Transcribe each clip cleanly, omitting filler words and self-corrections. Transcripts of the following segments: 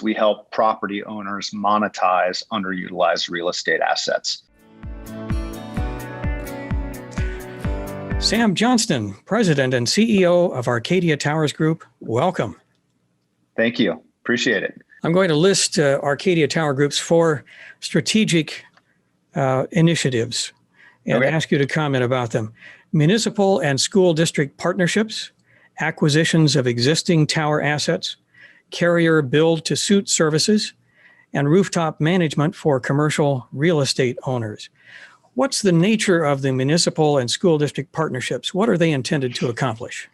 we help property owners monetize underutilized real estate assets. Sam Johnston, President and CEO of Arcadia Towers Group, welcome. Thank you. Appreciate it. I'm going to list Arcadia Tower Group's 4 strategic initiatives and ask you to comment about them. Municipal and school district partnerships, acquisitions of existing tower assets, carrier build-to-suit services, and rooftop management for commercial real estate owners. What's the nature of the municipal and school district partnerships? What are they intended to accomplish?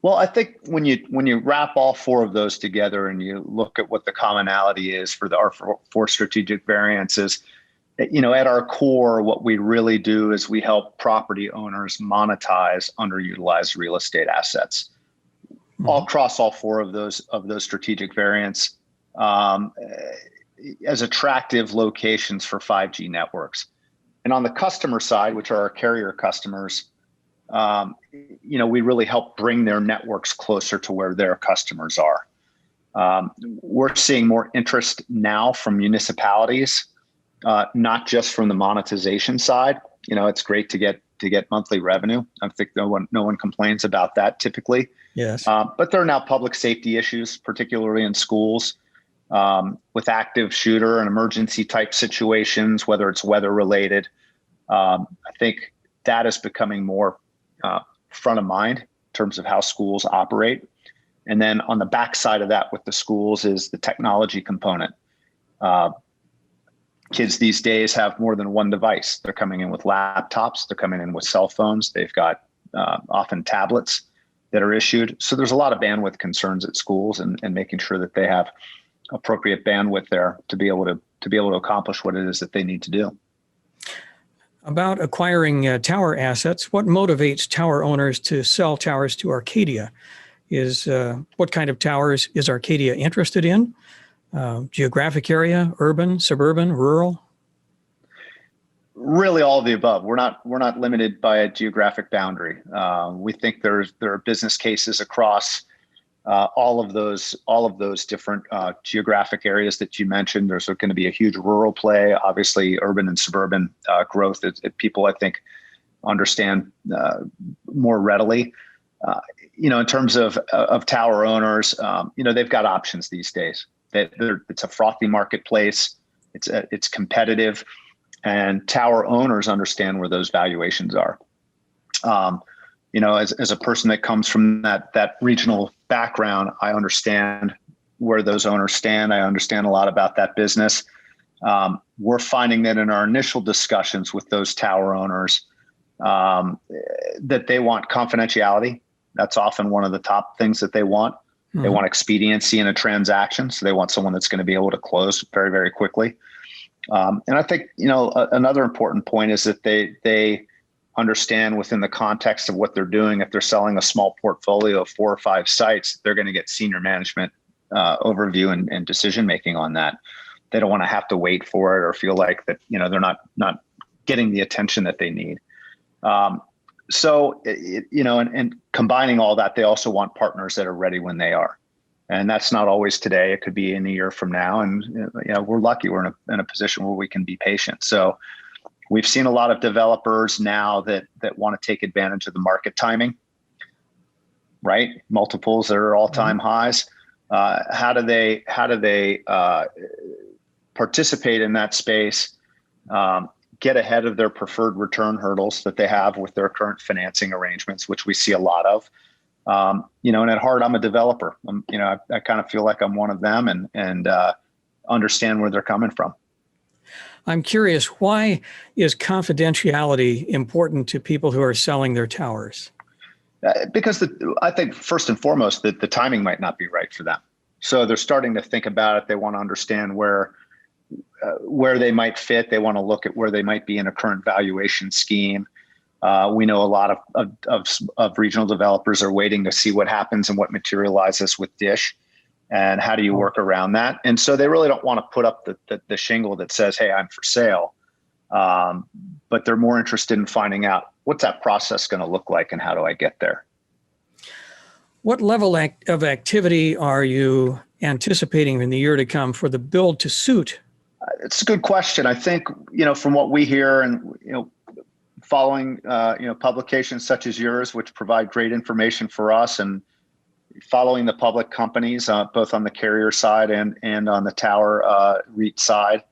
Well, I think when you wrap all 4 of those together and you look at what the commonality is for our 4 strategic variances, at our core, what we really do is we help property owners monetize underutilized real estate assets. All across all 4 of those strategic variants as attractive locations for 5G networks. And on the customer side, which are our carrier customers, we really help bring their networks closer to where their customers are. We're seeing more interest now from municipalities, not just from the monetization side. It's great to get monthly revenue. I think no one complains about that typically. Yes. But there are now public safety issues, particularly in schools, with active shooter and emergency type situations, whether it's weather related. I think that is becoming more front of mind in terms of how schools operate. And then on the backside of that with the schools is the technology component. Kids these days have more than one device. They're coming in with laptops. They're coming in with cell phones. They've got often tablets that are issued. So there's a lot of bandwidth concerns at schools and making sure that they have appropriate bandwidth there to be able to accomplish what it is that they need to do. About acquiring tower assets, what motivates tower owners to sell towers to Arcadia? What kind of towers is Arcadia interested in? Geographic area, urban, suburban, rural? Really, all of the above. We're not limited by a geographic boundary. We think there are business cases across all of those different geographic areas that you mentioned. There's going to be a huge rural play, obviously urban and suburban growth that people, I think, understand more readily. In terms of tower owners, they've got options these days. It's a frothy marketplace. It's competitive, and tower owners understand where those valuations are. As a person that comes from that regional background, I understand where those owners stand. I understand a lot about that business. We're finding that in our initial discussions with those tower owners, that they want confidentiality. That's often one of the top things that they want. Mm-hmm. They want expediency in a transaction. So they want someone that's going to be able to close very, very quickly. And I think, another important point is that they understand within the context of what they're doing, if they're selling a small portfolio of 4 or 5 sites, they're going to get senior management overview and decision-making on that. They don't want to have to wait for it or feel like that, they're not getting the attention that they need. And combining all that, they also want partners that are ready when they are. And that's not always today. It could be in a year from now. And, we're lucky we're in a position where we can be patient. So we've seen a lot of developers now that want to take advantage of the market timing, right? Multiples that are all-time highs. How do they participate in that space, get ahead of their preferred return hurdles that they have with their current financing arrangements, which we see a lot of. And at heart, I'm a developer. I kind of feel like I'm one of them and understand where they're coming from. I'm curious, why is confidentiality important to people who are selling their towers? Because I think first and foremost that the timing might not be right for them. So they're starting to think about it. They want to understand where they might fit. They want to look at where they might be in a current valuation scheme. We know a lot of regional developers are waiting to see what happens and what materializes with DISH. And how do you work around that? And so they really don't want to put up the shingle that says, hey, I'm for sale. But they're more interested in finding out what's that process going to look like and how do I get there? What level of activity are you anticipating in the year to come for the build to suit? It's a good question. I think, from what we hear and, following, publications such as yours, which provide great information for us, and following the public companies, both on the carrier side and on the tower REIT side,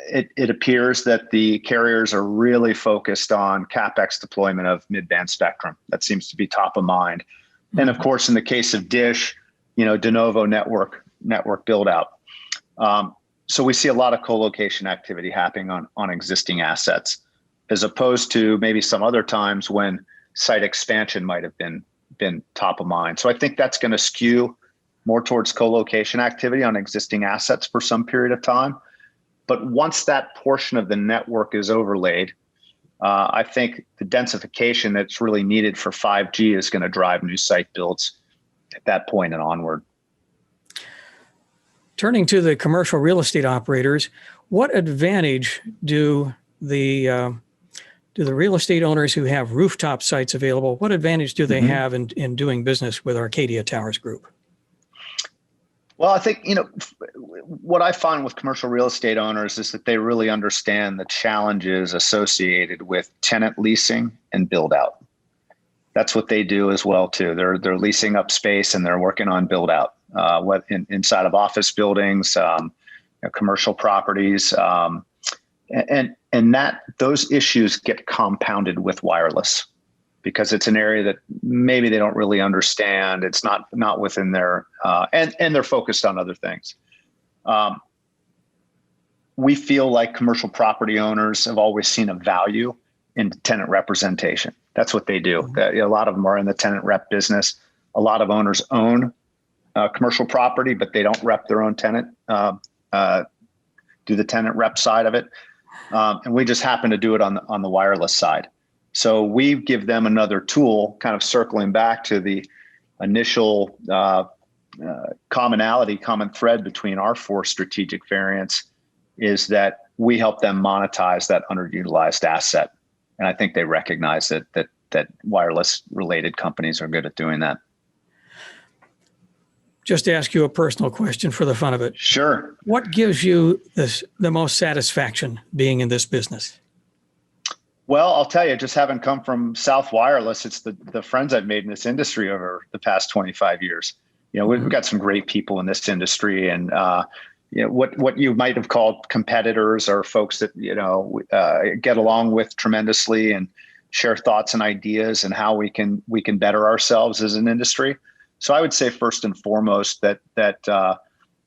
it appears that the carriers are really focused on CapEx deployment of mid-band spectrum. That seems to be top of mind. And of course, in the case of Dish, de novo network build out. So we see a lot of co-location activity happening on existing assets, as opposed to maybe some other times when site expansion might have been top of mind. So I think that's going to skew more towards co-location activity on existing assets for some period of time. But once that portion of the network is overlaid, I think the densification that's really needed for 5G is going to drive new site builds at that point and onward. Turning to the commercial real estate operators, what advantage do the real estate owners who have rooftop sites available, what advantage do they have in doing business with Arcadia Towers Group? Well, I think, what I find with commercial real estate owners is that they really understand the challenges associated with tenant leasing and build out. That's what they do as well, too. They're leasing up space and they're working on build out, inside of office buildings, commercial properties, and those issues get compounded with wireless, because it's an area that maybe they don't really understand. It's not within their, and they're focused on other things. We feel like commercial property owners have always seen a value in tenant representation. That's what they do. A lot of them are in the tenant rep business. A lot of owners own commercial property, but they don't rep their own tenant, do the tenant rep side of it. And we just happen to do it on the wireless side. So we give them another tool, kind of circling back to the initial common thread between our four strategic variants, is that we help them monetize that underutilized asset. And I think they recognize that wireless related companies are good at doing that. Just to ask you a personal question for the fun of it. Sure. What gives you the most satisfaction being in this business? Well, I'll tell you, just having come from South Wireless, it's the friends I've made in this industry over the past 25 years. We've got some great people in this industry, and what you might have called competitors are folks that get along with tremendously and share thoughts and ideas and how we can better ourselves as an industry. So I would say first and foremost that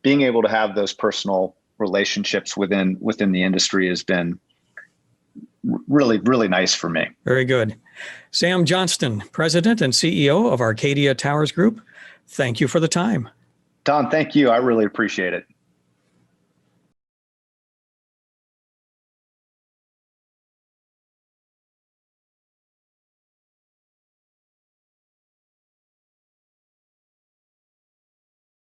being able to have those personal relationships within the industry has been really, really nice for me. Very good. Sam Johnston, President and CEO of Arcadia Towers Group. Thank you for the time. Don, thank you. I really appreciate it.